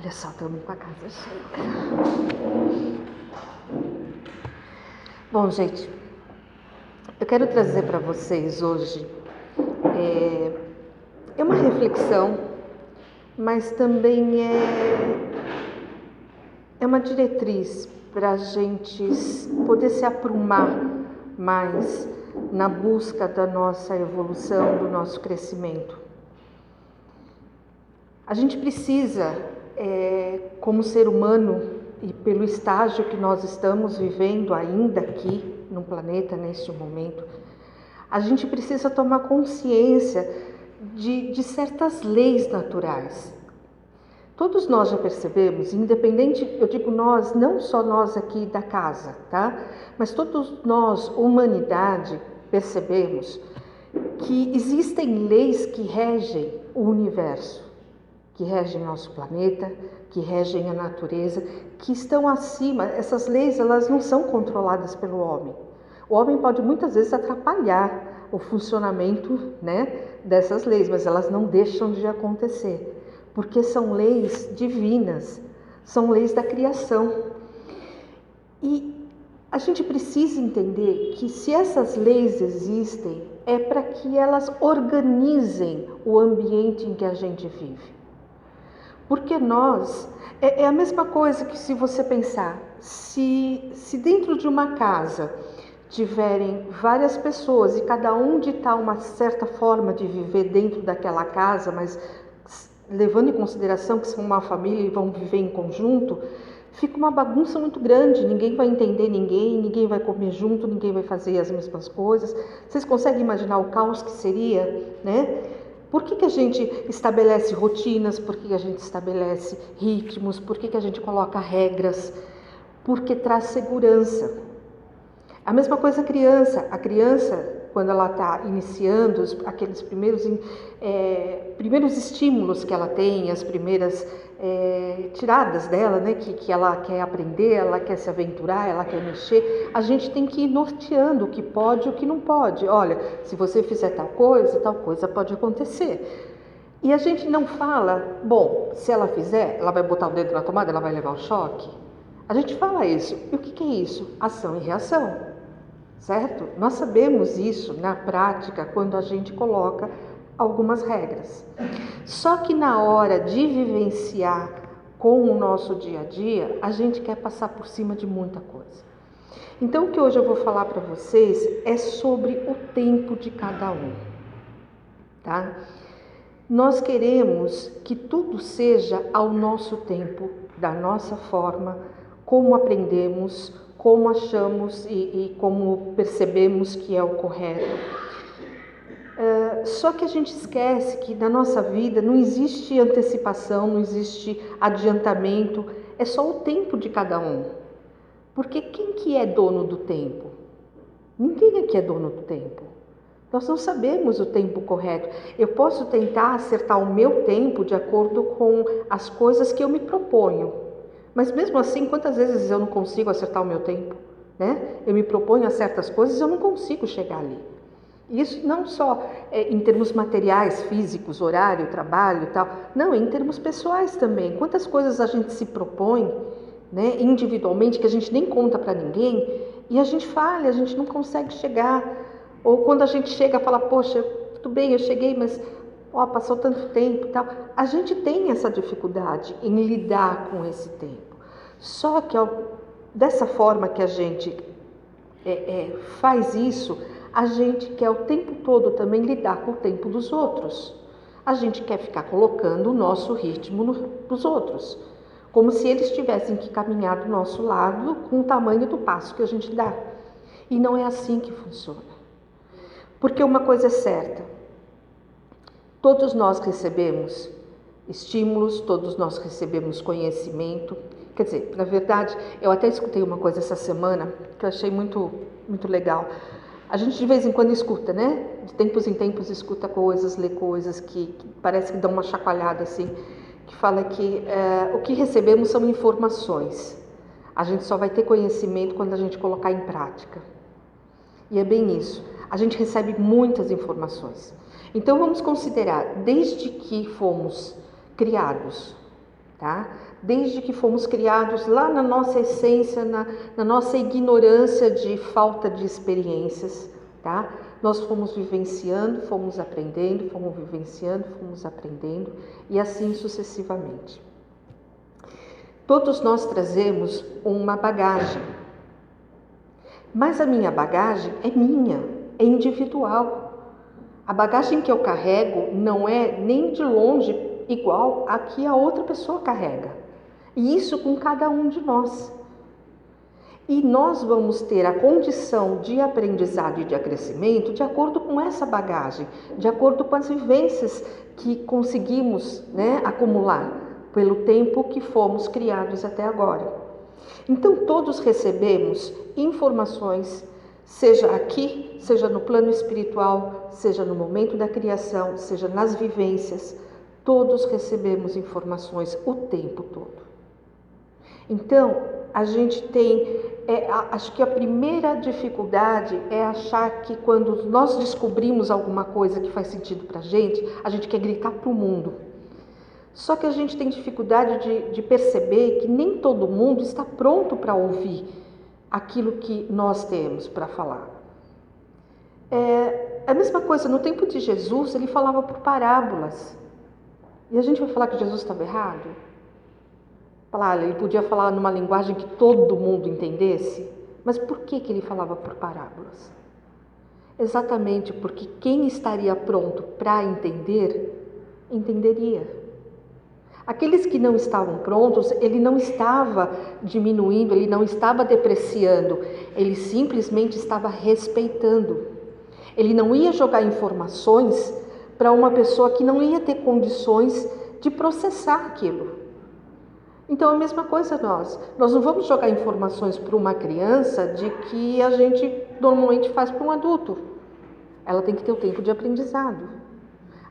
Olha só, estamos com a casa cheia. Bom, gente, eu quero trazer para vocês hoje é uma reflexão, mas também é uma diretriz para a gente poder se aprumar mais na busca da nossa evolução, do nosso crescimento. A gente precisa, como ser humano, e pelo estágio que nós estamos vivendo ainda aqui no planeta, neste momento, a gente precisa tomar consciência de certas leis naturais. Todos nós já percebemos, independente, eu digo nós, não só nós aqui da casa, tá? Mas todos nós, humanidade, percebemos que existem leis que regem o universo, que regem nosso planeta, que regem a natureza, que estão acima. Essas leis, elas não são controladas pelo homem. O homem pode muitas vezes atrapalhar o funcionamento, dessas leis, mas elas não deixam de acontecer, porque são leis divinas, são leis da criação. E a gente precisa entender que se essas leis existem, é para que elas organizem o ambiente em que a gente vive. Porque nós, é a mesma coisa que se você pensar, se dentro de uma casa tiverem várias pessoas e cada um ditar uma certa forma de viver dentro daquela casa, mas levando em consideração que são uma família e vão viver em conjunto, fica uma bagunça muito grande, ninguém vai entender ninguém vai comer junto, ninguém vai fazer as mesmas coisas. Vocês conseguem imaginar o caos que seria, Por que a gente estabelece rotinas? Por que a gente estabelece ritmos? Por que a gente coloca regras? Porque traz segurança. A mesma coisa a criança, quando ela está iniciando aqueles primeiros estímulos que ela tem, as primeiras tiradas dela, que ela quer aprender, ela quer se aventurar, ela quer mexer, a gente tem que ir norteando o que pode e o que não pode. Olha, se você fizer tal coisa pode acontecer. E a gente não fala, bom, se ela fizer, ela vai botar o dedo na tomada, ela vai levar o choque. A gente fala isso. E o que é isso? Ação e reação, certo? Nós sabemos isso na prática quando a gente coloca algumas regras. Só que na hora de vivenciar com o nosso dia a dia, a gente quer passar por cima de muita coisa. Então, o que hoje eu vou falar para vocês é sobre o tempo de cada um, tá? Nós queremos que tudo seja ao nosso tempo, da nossa forma, como aprendemos, como achamos e como percebemos que é o correto. Só que a gente esquece que na nossa vida não existe antecipação, não existe adiantamento, é só o tempo de cada um. Porque quem que é dono do tempo? Ninguém aqui é dono do tempo. Nós não sabemos o tempo correto. Eu posso tentar acertar o meu tempo de acordo com as coisas que eu me proponho. Mas mesmo assim, quantas vezes eu não consigo acertar o meu tempo? Eu me proponho a certas coisas e eu não consigo chegar ali. Isso não só em termos materiais, físicos, horário, trabalho e tal. Não, em termos pessoais também. Quantas coisas a gente se propõe, individualmente, que a gente nem conta para ninguém, e a gente falha, a gente não consegue chegar. Ou quando a gente chega, fala, poxa, tudo bem, eu cheguei, mas passou tanto tempo e tal. A gente tem essa dificuldade em lidar com esse tempo. Só que dessa forma que a gente faz isso, a gente quer o tempo todo também lidar com o tempo dos outros. A gente quer ficar colocando o nosso ritmo nos outros, como se eles tivessem que caminhar do nosso lado com o tamanho do passo que a gente dá. E não é assim que funciona. Porque uma coisa é certa, todos nós recebemos estímulos, todos nós recebemos conhecimento. Quer dizer, na verdade, eu até escutei uma coisa essa semana que eu achei muito, muito legal. A gente de vez em quando escuta, De tempos em tempos escuta coisas, lê coisas que parece que dão uma chacoalhada assim, que fala que o que recebemos são informações. A gente só vai ter conhecimento quando a gente colocar em prática. E é bem isso. A gente recebe muitas informações. Então vamos considerar, desde que fomos criados, tá? Desde que fomos criados lá na nossa essência, na nossa ignorância de falta de experiências, tá? Nós fomos vivenciando, fomos aprendendo, fomos vivenciando, fomos aprendendo e assim sucessivamente. Todos nós trazemos uma bagagem, mas a minha bagagem é minha, é individual. A bagagem que eu carrego não é nem de longe igual a que a outra pessoa carrega. E isso com cada um de nós. E nós vamos ter a condição de aprendizado e de crescimento de acordo com essa bagagem, de acordo com as vivências que conseguimos, acumular pelo tempo que fomos criados até agora. Então todos recebemos informações, seja aqui, seja no plano espiritual, seja no momento da criação, seja nas vivências, todos recebemos informações o tempo todo. Então, a gente tem, acho que a primeira dificuldade é achar que quando nós descobrimos alguma coisa que faz sentido pra gente, a gente quer gritar pro mundo. Só que a gente tem dificuldade de perceber que nem todo mundo está pronto para ouvir aquilo que nós temos para falar. A mesma coisa, no tempo de Jesus, ele falava por parábolas. E a gente vai falar que Jesus estava errado? Ele podia falar numa linguagem que todo mundo entendesse, mas por que ele falava por parábolas? Exatamente porque quem estaria pronto para entender, entenderia. Aqueles que não estavam prontos, ele não estava diminuindo, ele não estava depreciando, ele simplesmente estava respeitando. Ele não ia jogar informações para uma pessoa que não ia ter condições de processar aquilo. Então, a mesma coisa nós não vamos jogar informações para uma criança de que a gente normalmente faz para um adulto. Ela tem que ter o tempo de aprendizado.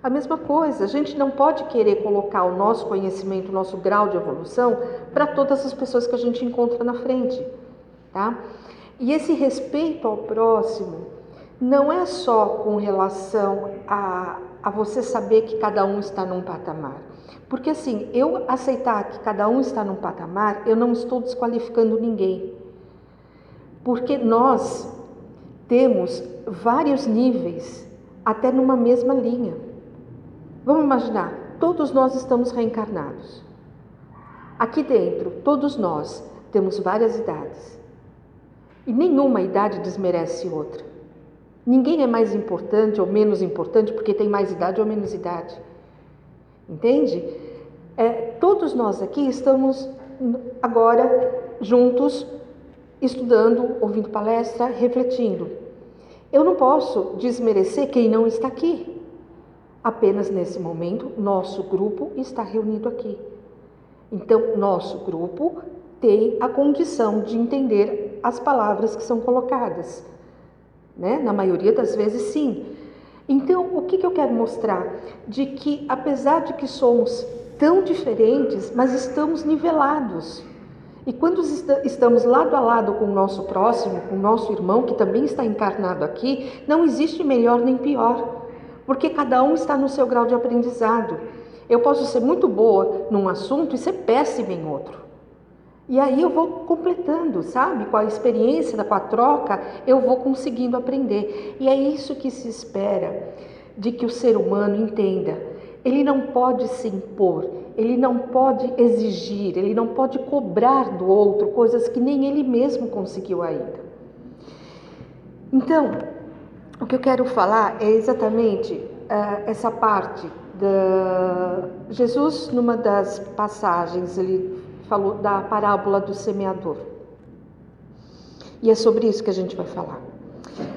A mesma coisa, a gente não pode querer colocar o nosso conhecimento, o nosso grau de evolução para todas as pessoas que a gente encontra na frente, tá? E esse respeito ao próximo não é só com relação a você saber que cada um está num patamar. Porque assim, eu aceitar que cada um está num patamar, eu não estou desqualificando ninguém. Porque nós temos vários níveis, até numa mesma linha. Vamos imaginar, todos nós estamos reencarnados. Aqui dentro, todos nós temos várias idades. E nenhuma idade desmerece outra. Ninguém é mais importante ou menos importante porque tem mais idade ou menos idade. Entende? Todos nós aqui estamos agora juntos, estudando, ouvindo palestra, refletindo. Eu não posso desmerecer quem não está aqui. Apenas nesse momento, nosso grupo está reunido aqui. Então, nosso grupo tem a condição de entender as palavras que são colocadas. Na maioria das vezes, sim. Então, o que eu quero mostrar? De que, apesar de que somos tão diferentes, mas estamos nivelados. E quando estamos lado a lado com o nosso próximo, com o nosso irmão, que também está encarnado aqui, não existe melhor nem pior, porque cada um está no seu grau de aprendizado. Eu posso ser muito boa num assunto e ser péssima em outro. E aí eu vou completando, sabe? Com a experiência, com a troca, eu vou conseguindo aprender. E é isso que se espera de que o ser humano entenda. Ele não pode se impor, ele não pode exigir, ele não pode cobrar do outro coisas que nem ele mesmo conseguiu ainda. Então, o que eu quero falar é exatamente essa parte. Jesus, numa das passagens, ele falou da parábola do semeador. E é sobre isso que a gente vai falar.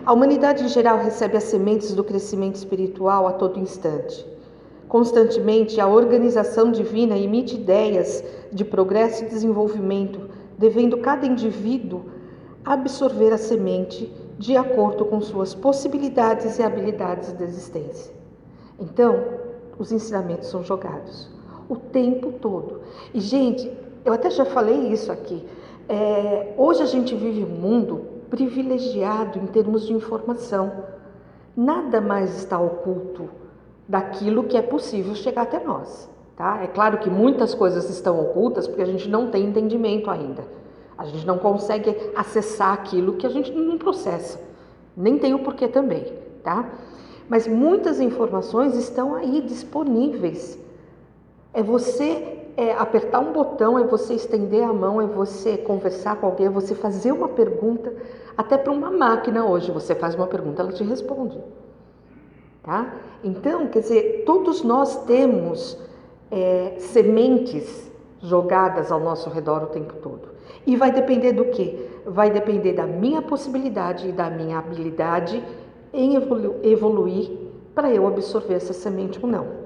A humanidade em geral recebe as sementes do crescimento espiritual a todo instante. Constantemente, a organização divina emite ideias de progresso e desenvolvimento, devendo cada indivíduo absorver a semente de acordo com suas possibilidades e habilidades de existência. Então, os ensinamentos são jogados o tempo todo. E, gente, eu até já falei isso aqui. Hoje a gente vive um mundo privilegiado em termos de informação. Nada mais está oculto daquilo que é possível chegar até nós. tá? É claro que muitas coisas estão ocultas porque a gente não tem entendimento ainda. A gente não consegue acessar aquilo que a gente não processa. Nem tem o porquê também, tá? Mas muitas informações estão aí disponíveis. É você apertar um botão, é você estender a mão, é você conversar com alguém, é você fazer uma pergunta. Até para uma máquina hoje, você faz uma pergunta, ela te responde. Tá? Então, quer dizer, todos nós temos sementes jogadas ao nosso redor o tempo todo. E vai depender do quê? Vai depender da minha possibilidade e da minha habilidade em evoluir para eu absorver essa semente ou não.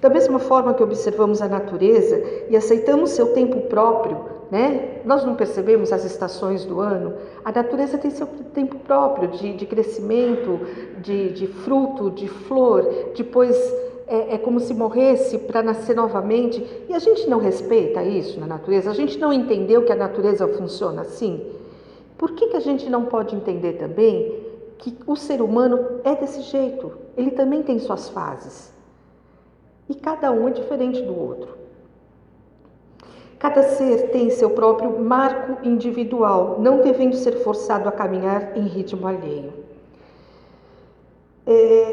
Da mesma forma que observamos a natureza e aceitamos seu tempo próprio, né? Nós não percebemos as estações do ano. A natureza tem seu tempo próprio de crescimento, de fruto, de flor. Depois é como se morresse para nascer novamente. E a gente não respeita isso na natureza? A gente não entendeu que a natureza funciona assim? Por que a gente não pode entender também que o ser humano é desse jeito? Ele também tem suas fases. E cada um é diferente do outro. Cada ser tem seu próprio marco individual, não devendo ser forçado a caminhar em ritmo alheio.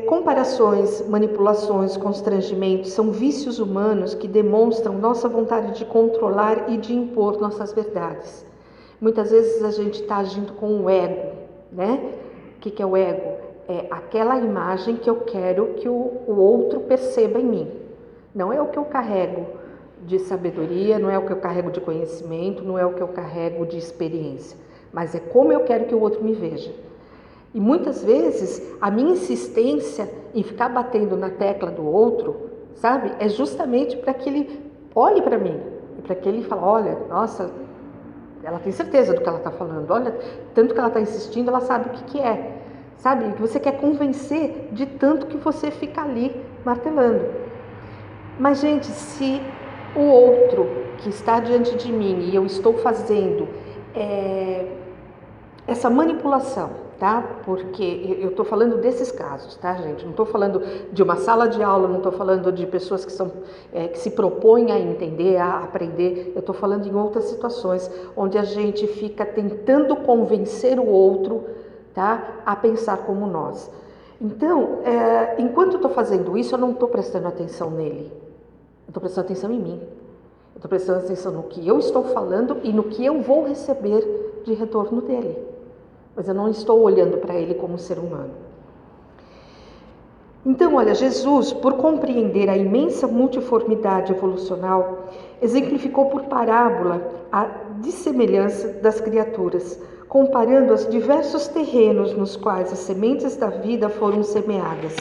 Comparações, manipulações, constrangimentos são vícios humanos que demonstram nossa vontade de controlar e de impor nossas verdades. Muitas vezes a gente está agindo com o ego, né? O que é o ego? É aquela imagem que eu quero que o outro perceba em mim. Não é o que eu carrego de sabedoria, não é o que eu carrego de conhecimento, não é o que eu carrego de experiência, mas é como eu quero que o outro me veja. E muitas vezes a minha insistência em ficar batendo na tecla do outro, sabe, é justamente para que ele olhe para mim, para que ele fale, olha, nossa, ela tem certeza do que ela está falando, olha, tanto que ela está insistindo, ela sabe o que é, sabe, que você quer convencer de tanto que você fica ali martelando. Mas, gente, se o outro que está diante de mim e eu estou fazendo essa manipulação, tá? Porque eu estou falando desses casos, tá, gente? Não estou falando de uma sala de aula, não estou falando de pessoas que se propõem a entender, a aprender. Eu estou falando em outras situações onde a gente fica tentando convencer o outro, tá, a pensar como nós. Então, enquanto eu estou fazendo isso, eu não estou prestando atenção nele. Eu estou prestando atenção em mim. Eu estou prestando atenção no que eu estou falando e no que eu vou receber de retorno dele. Mas eu não estou olhando para ele como ser humano. Então, olha, Jesus, por compreender a imensa multiformidade evolucional, exemplificou por parábola a dissemelhança das criaturas, comparando os diversos terrenos nos quais as sementes da vida foram semeadas.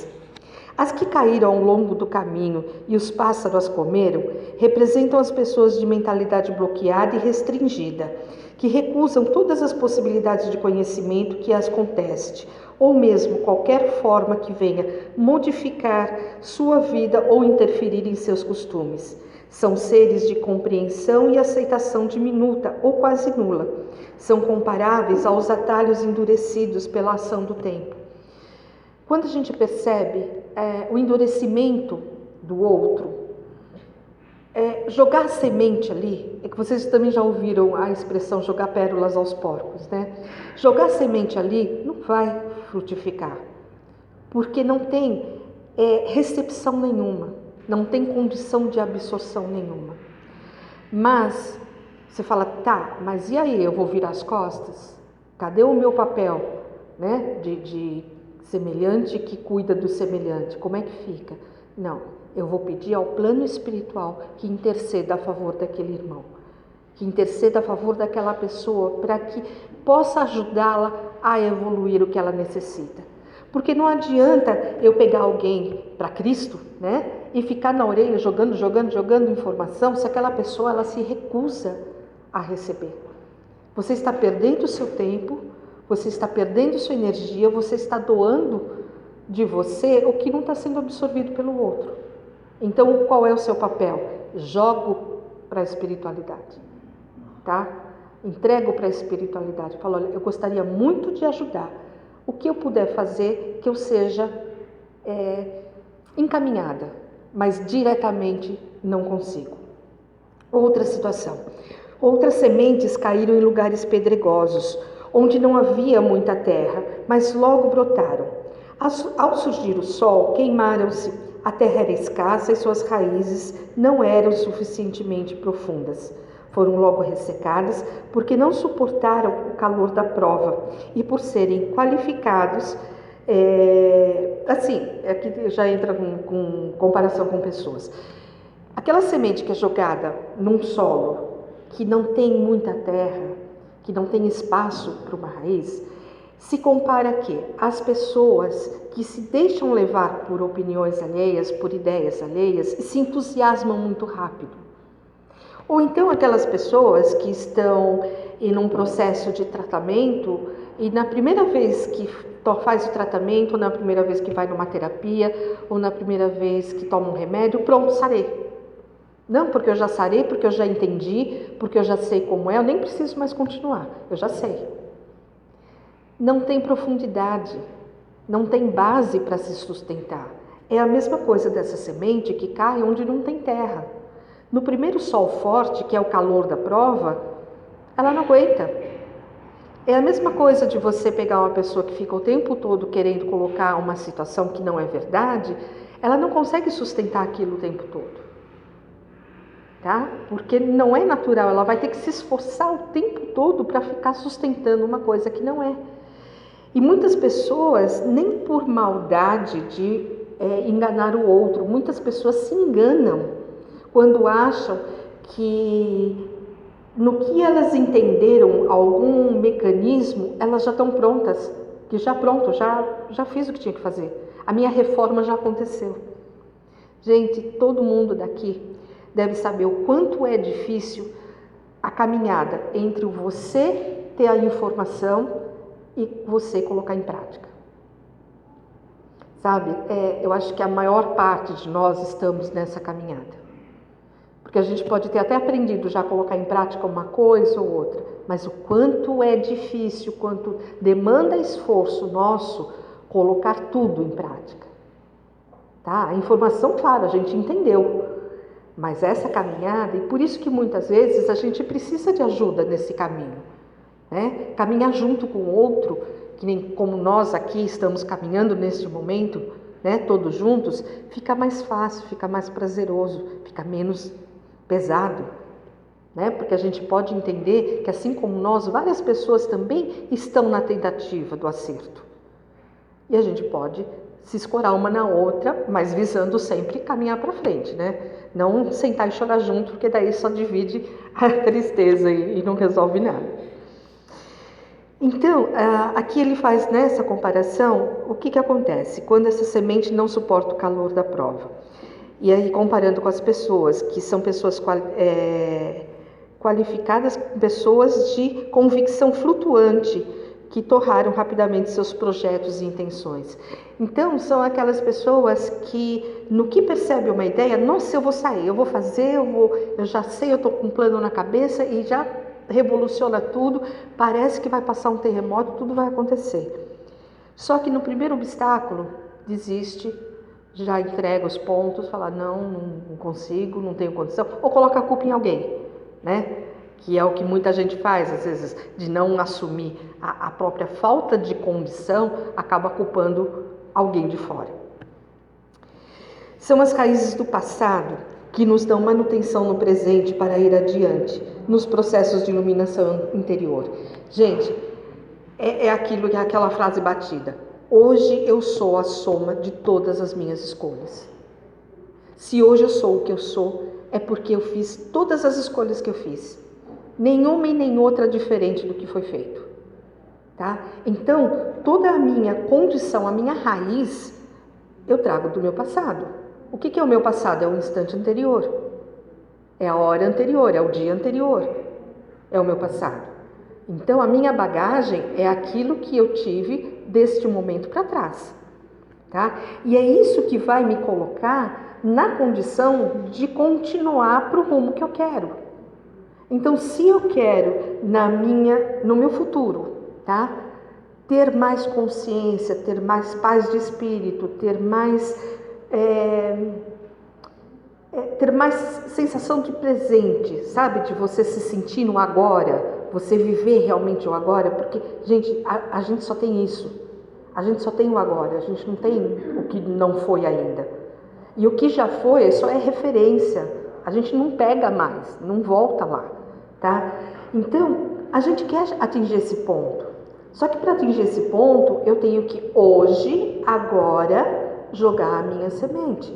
As que caíram ao longo do caminho e os pássaros as comeram representam as pessoas de mentalidade bloqueada e restringida, que recusam todas as possibilidades de conhecimento que as conteste, ou mesmo qualquer forma que venha modificar sua vida ou interferir em seus costumes. São seres de compreensão e aceitação diminuta ou quase nula. São comparáveis aos atalhos endurecidos pela ação do tempo. Quando a gente percebe o endurecimento do outro, jogar semente ali, é que vocês também já ouviram a expressão jogar pérolas aos porcos, né? Jogar semente ali não vai frutificar, porque não tem recepção nenhuma, não tem condição de absorção nenhuma. Mas você fala, tá, mas e aí, eu vou virar as costas? Cadê o meu papel, né, de semelhante que cuida do semelhante? Como é que fica? Não, eu vou pedir ao plano espiritual que interceda a favor daquele irmão, que interceda a favor daquela pessoa para que possa ajudá-la a evoluir o que ela necessita. Porque não adianta eu pegar alguém para Cristo, né, e ficar na orelha jogando informação se aquela pessoa ela se recusa a receber. Você está perdendo o seu tempo, você está perdendo sua energia, você está doando de você o que não está sendo absorvido pelo outro. Então, qual é o seu papel? Jogo para a espiritualidade, tá? Entrego para a espiritualidade. Falo, olha, eu gostaria muito de ajudar. O que eu puder fazer, que eu seja encaminhada, mas diretamente não consigo. Outra situação. Outras sementes caíram em lugares pedregosos, onde não havia muita terra, mas logo brotaram. Ao surgir o sol, queimaram-se. A terra era escassa e suas raízes não eram suficientemente profundas. Foram logo ressecadas porque não suportaram o calor da prova e por serem qualificados, aqui já entra com comparação com pessoas. Aquela semente que é jogada num solo que não tem muita terra, que não tem espaço para uma raiz, se compara a quê? As pessoas que se deixam levar por opiniões alheias, por ideias alheias e se entusiasmam muito rápido. Ou então aquelas pessoas que estão em um processo de tratamento e na primeira vez que faz o tratamento, ou na primeira vez que vai numa terapia, ou na primeira vez que toma um remédio, pronto, sarei. Não, porque eu já sarei, porque eu já entendi, porque eu já sei como é, eu nem preciso mais continuar, eu já sei. Não tem profundidade, não tem base para se sustentar. É a mesma coisa dessa semente que cai onde não tem terra. No primeiro sol forte, que é o calor da prova, ela não aguenta. É a mesma coisa de você pegar uma pessoa que fica o tempo todo querendo colocar uma situação que não é verdade, ela não consegue sustentar aquilo o tempo todo. Tá? Porque não é natural, ela vai ter que se esforçar o tempo todo para ficar sustentando uma coisa que não é. E muitas pessoas, nem por maldade de enganar o outro, muitas pessoas se enganam quando acham que no que elas entenderam algum mecanismo, elas já estão prontas, que já fiz o que tinha que fazer, a minha reforma já aconteceu. Gente, todo mundo daqui deve saber o quanto é difícil a caminhada entre você ter a informação e você colocar em prática. Sabe, eu acho que a maior parte de nós estamos nessa caminhada. Porque a gente pode ter até aprendido já a colocar em prática uma coisa ou outra, mas o quanto é difícil, quanto demanda esforço nosso colocar tudo em prática. Tá? A informação, claro, a gente entendeu, mas essa caminhada, e por isso que muitas vezes a gente precisa de ajuda nesse caminho, né? Caminhar junto com o outro, que nem como nós aqui estamos caminhando neste momento, né? Todos juntos, fica mais fácil, fica mais prazeroso, fica menos pesado, né? Porque a gente pode entender que assim como nós, várias pessoas também estão na tentativa do acerto. E a gente pode se escorar uma na outra, mas visando sempre caminhar para frente, né? Não sentar e chorar junto, porque daí só divide a tristeza e não resolve nada. Então, aqui ele faz nessa comparação, o que acontece quando essa semente não suporta o calor da prova. E aí, comparando com as pessoas, que são pessoas qualificadas, pessoas de convicção flutuante, que torraram rapidamente seus projetos e intenções. Então, são aquelas pessoas que, no que percebe uma ideia, nossa, eu vou sair, eu vou fazer, eu já sei, eu estou com um plano na cabeça e já revoluciona tudo, parece que vai passar um terremoto, tudo vai acontecer. Só que no primeiro obstáculo, desiste, já entrega os pontos, fala, não consigo, não tenho condição, ou coloca a culpa em alguém, né? Que é o que muita gente faz, às vezes, de não assumir a própria falta de condição, acaba culpando alguém de fora. São as raízes do passado que nos dão manutenção no presente para ir adiante, nos processos de iluminação interior. Gente, é aquela frase batida. Hoje eu sou a soma de todas as minhas escolhas. Se hoje eu sou o que eu sou, é porque eu fiz todas as escolhas que eu fiz. Nenhuma e nem outra diferente do que foi feito. Tá? Então, toda a minha condição, a minha raiz, eu trago do meu passado. O que é o meu passado? É o instante anterior. É a hora anterior, é o dia anterior. É o meu passado. Então, a minha bagagem é aquilo que eu tive deste momento para trás. Tá? E é isso que vai me colocar na condição de continuar para o rumo que eu quero. Então, se eu quero no meu futuro, tá? Ter mais consciência, ter mais paz de espírito, ter mais ter mais sensação de presente, sabe? De você se sentir no agora, você viver realmente o agora, porque, gente, a gente só tem isso. A gente só tem o agora, a gente não tem o que não foi ainda. E o que já foi só é referência, a gente não pega mais, não volta lá, tá? Então, a gente quer atingir esse ponto. Só que para atingir esse ponto, eu tenho que hoje, agora, jogar a minha semente.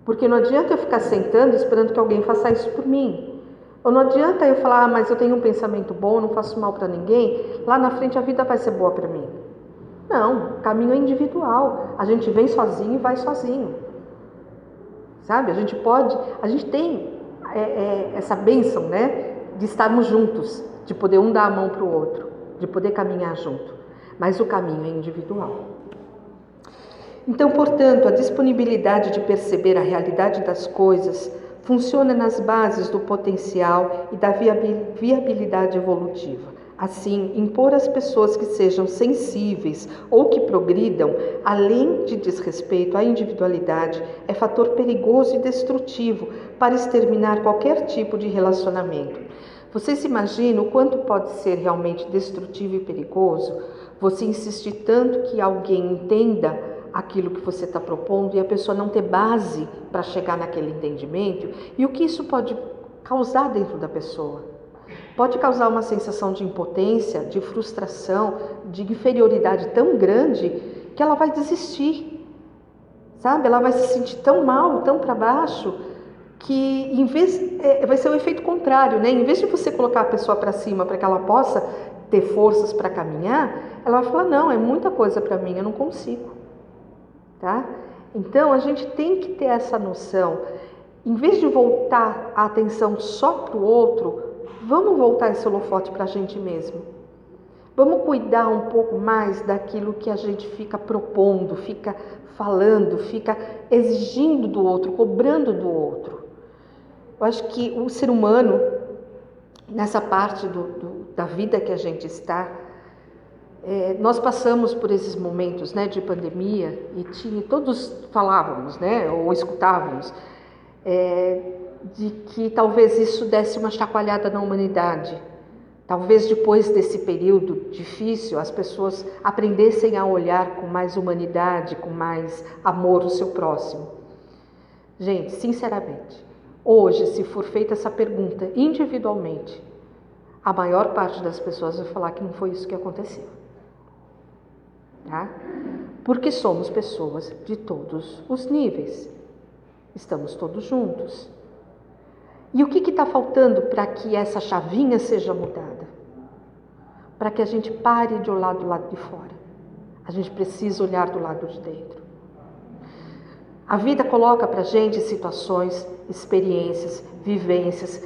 Porque não adianta eu ficar sentando esperando que alguém faça isso por mim. Ou não adianta eu falar, mas eu tenho um pensamento bom, não faço mal para ninguém, lá na frente a vida vai ser boa para mim. Não, o caminho é individual. A gente vem sozinho e vai sozinho. Sabe? A gente tem essa bênção, né? De estarmos juntos, de poder um dar a mão para o outro, de poder caminhar junto. Mas o caminho é individual. Então, portanto, a disponibilidade de perceber a realidade das coisas funciona nas bases do potencial e da viabilidade evolutiva. Assim, impor às pessoas que sejam sensíveis ou que progridam, além de desrespeito à individualidade, é fator perigoso e destrutivo para exterminar qualquer tipo de relacionamento. Vocês imaginam o quanto pode ser realmente destrutivo e perigoso? Você insistir tanto que alguém entenda aquilo que você está propondo e a pessoa não ter base para chegar naquele entendimento, e o que isso pode causar dentro da pessoa? Pode causar uma sensação de impotência, de frustração, de inferioridade tão grande que ela vai desistir, sabe? Ela vai se sentir tão mal, tão para baixo, que vai ser o efeito contrário, né? Em vez de você colocar a pessoa para cima para que ela possa ter forças para caminhar, ela vai falar, não, é muita coisa para mim, eu não consigo. Tá? Então, a gente tem que ter essa noção. Em vez de voltar a atenção só para o outro, vamos voltar esse holofote para a gente mesmo. Vamos cuidar um pouco mais daquilo que a gente fica propondo, fica falando, fica exigindo do outro, cobrando do outro. Eu acho que o ser humano, nessa parte da vida que a gente está, nós passamos por esses momentos, né, de pandemia e todos falávamos, né, ou escutávamos, de que talvez isso desse uma chacoalhada na humanidade. Talvez depois desse período difícil as pessoas aprendessem a olhar com mais humanidade, com mais amor o seu próximo. Gente, sinceramente, hoje, se for feita essa pergunta individualmente, a maior parte das pessoas vai falar que não foi isso que aconteceu. Tá? Porque somos pessoas de todos os níveis, estamos todos juntos. E o que está faltando para que essa chavinha seja mudada? Para que a gente pare de olhar do lado de fora, a gente precisa olhar do lado de dentro. A vida coloca para a gente situações, experiências, vivências,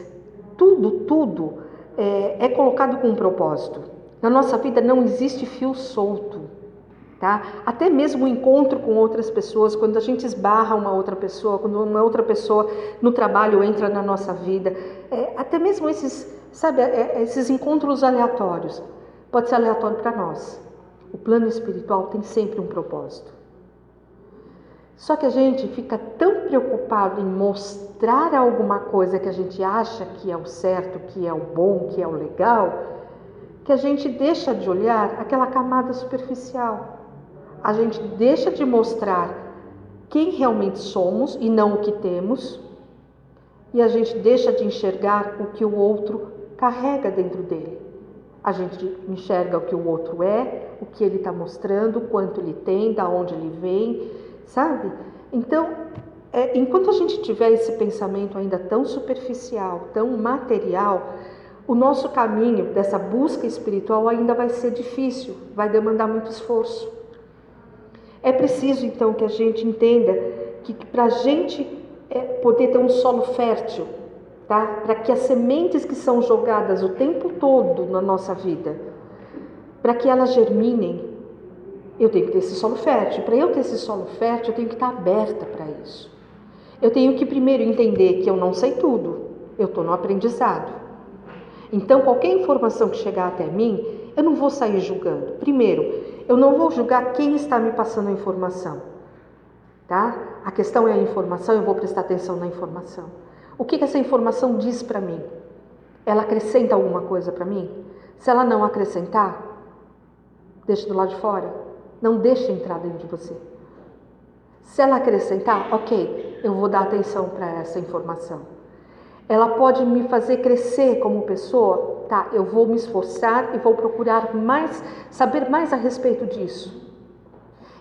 tudo é colocado com um propósito. Na nossa vida não existe fio solto. Tá? Até mesmo o encontro com outras pessoas, quando a gente esbarra uma outra pessoa, quando uma outra pessoa no trabalho entra na nossa vida, até mesmo esses encontros aleatórios, pode ser aleatório para nós. O plano espiritual tem sempre um propósito. Só que a gente fica tão preocupado em mostrar alguma coisa que a gente acha que é o certo, que é o bom, que é o legal, que a gente deixa de olhar aquela camada superficial. A gente deixa de mostrar quem realmente somos e não o que temos, e a gente deixa de enxergar o que o outro carrega dentro dele. A gente enxerga o que o outro é, o que ele está mostrando, quanto ele tem, da onde ele vem, sabe? Então, enquanto a gente tiver esse pensamento ainda tão superficial, tão material, o nosso caminho dessa busca espiritual ainda vai ser difícil, vai demandar muito esforço. É preciso, então, que a gente entenda que para a gente poder ter um solo fértil, tá? Para que as sementes que são jogadas o tempo todo na nossa vida, para que elas germinem, eu tenho que ter esse solo fértil. Para eu ter esse solo fértil, eu tenho que estar aberta para isso. Eu tenho que primeiro entender que eu não sei tudo, eu estou no aprendizado. Então, qualquer informação que chegar até mim, eu não vou sair julgando. Primeiro, eu não vou julgar quem está me passando a informação. tá? A questão é a informação, eu vou prestar atenção na informação. O que essa informação diz para mim? Ela acrescenta alguma coisa para mim? Se ela não acrescentar, deixa do lado de fora. Não deixa entrar dentro de você. Se ela acrescentar, ok, eu vou dar atenção para essa informação. Ela pode me fazer crescer como pessoa, tá? Eu vou me esforçar e vou procurar mais, saber mais a respeito disso.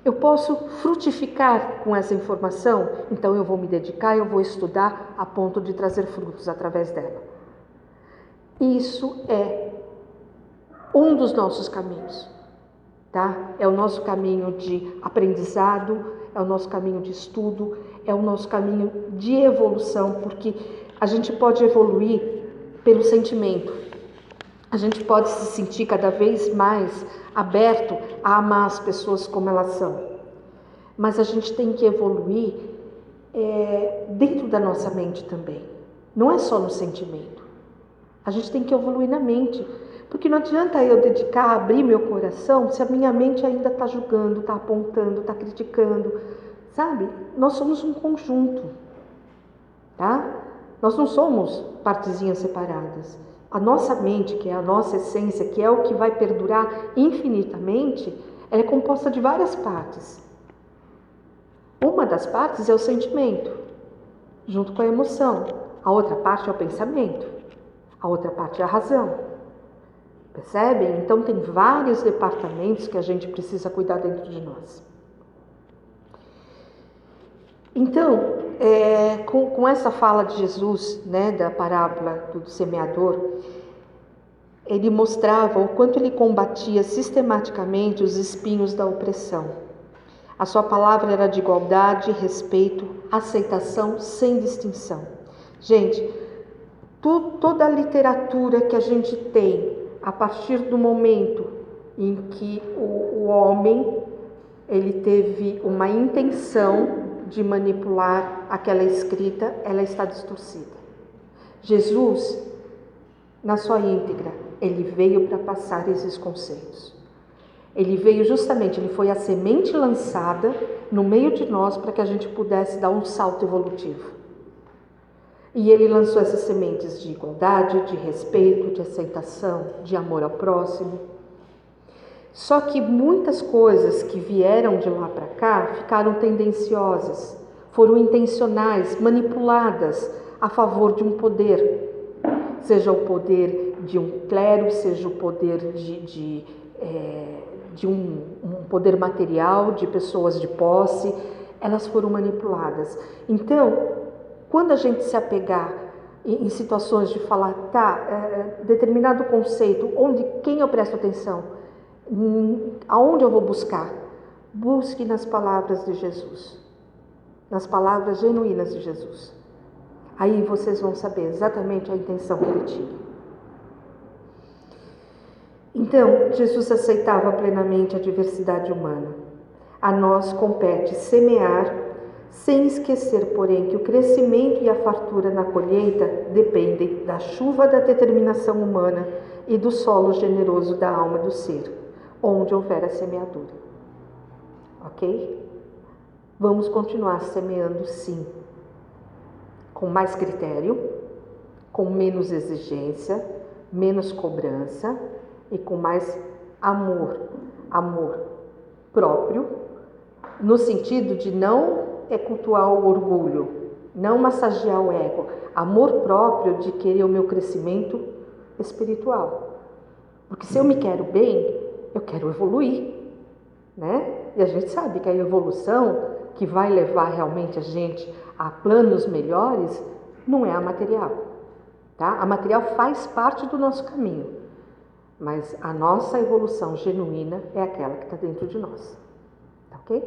Eu posso frutificar com essa informação, então eu vou me dedicar, eu vou estudar a ponto de trazer frutos através dela. Isso é um dos nossos caminhos, tá? É o nosso caminho de aprendizado, é o nosso caminho de estudo, é o nosso caminho de evolução, porque a gente pode evoluir pelo sentimento. A gente pode se sentir cada vez mais aberto a amar as pessoas como elas são. Mas a gente tem que evoluir dentro da nossa mente também. Não é só no sentimento. A gente tem que evoluir na mente. Porque não adianta eu dedicar, abrir meu coração, se a minha mente ainda está julgando, está apontando, está criticando. Sabe? Nós somos um conjunto. Tá? Nós não somos partezinhas separadas. A nossa mente, que é a nossa essência, que é o que vai perdurar infinitamente, ela é composta de várias partes. Uma das partes é o sentimento, junto com a emoção. A outra parte é o pensamento. A outra parte é a razão. Percebem? Então tem vários departamentos que a gente precisa cuidar dentro de nós. Então, com essa fala de Jesus, né, da parábola do semeador, ele mostrava o quanto ele combatia sistematicamente os espinhos da opressão. A sua palavra era de igualdade, respeito, aceitação sem distinção. Gente, toda a literatura que a gente tem, a partir do momento em que o homem ele teve uma intenção de manipular aquela escrita, ela está distorcida. Jesus, na sua íntegra, ele veio para passar esses conceitos. Ele veio justamente, ele foi a semente lançada no meio de nós para que a gente pudesse dar um salto evolutivo. E ele lançou essas sementes de igualdade, de respeito, de aceitação, de amor ao próximo. Só que muitas coisas que vieram de lá para cá ficaram tendenciosas, foram intencionais, manipuladas a favor de um poder. Seja o poder de um clero, seja o poder de um poder material, de pessoas de posse, elas foram manipuladas. Então, quando a gente se apegar em situações de falar, determinado conceito, quem eu presto atenção, aonde eu vou buscar? Busque nas palavras de Jesus, nas palavras genuínas de Jesus. Aí vocês vão saber exatamente a intenção que ele tinha. Então, Jesus aceitava plenamente a diversidade humana. A nós compete semear, sem esquecer, porém, que o crescimento e a fartura na colheita dependem da chuva da determinação humana e do solo generoso da alma do ser, onde houver a semeadura. Ok? Vamos continuar semeando, sim, com mais critério, com menos exigência, menos cobrança e com mais amor próprio, no sentido de não cultuar o orgulho, não massagear o ego, amor próprio de querer o meu crescimento espiritual. Porque se eu me quero bem, eu quero evoluir, né? E a gente sabe que a evolução que vai levar realmente a gente a planos melhores não é a material, tá? A material faz parte do nosso caminho, mas a nossa evolução genuína é aquela que está dentro de nós, tá ok?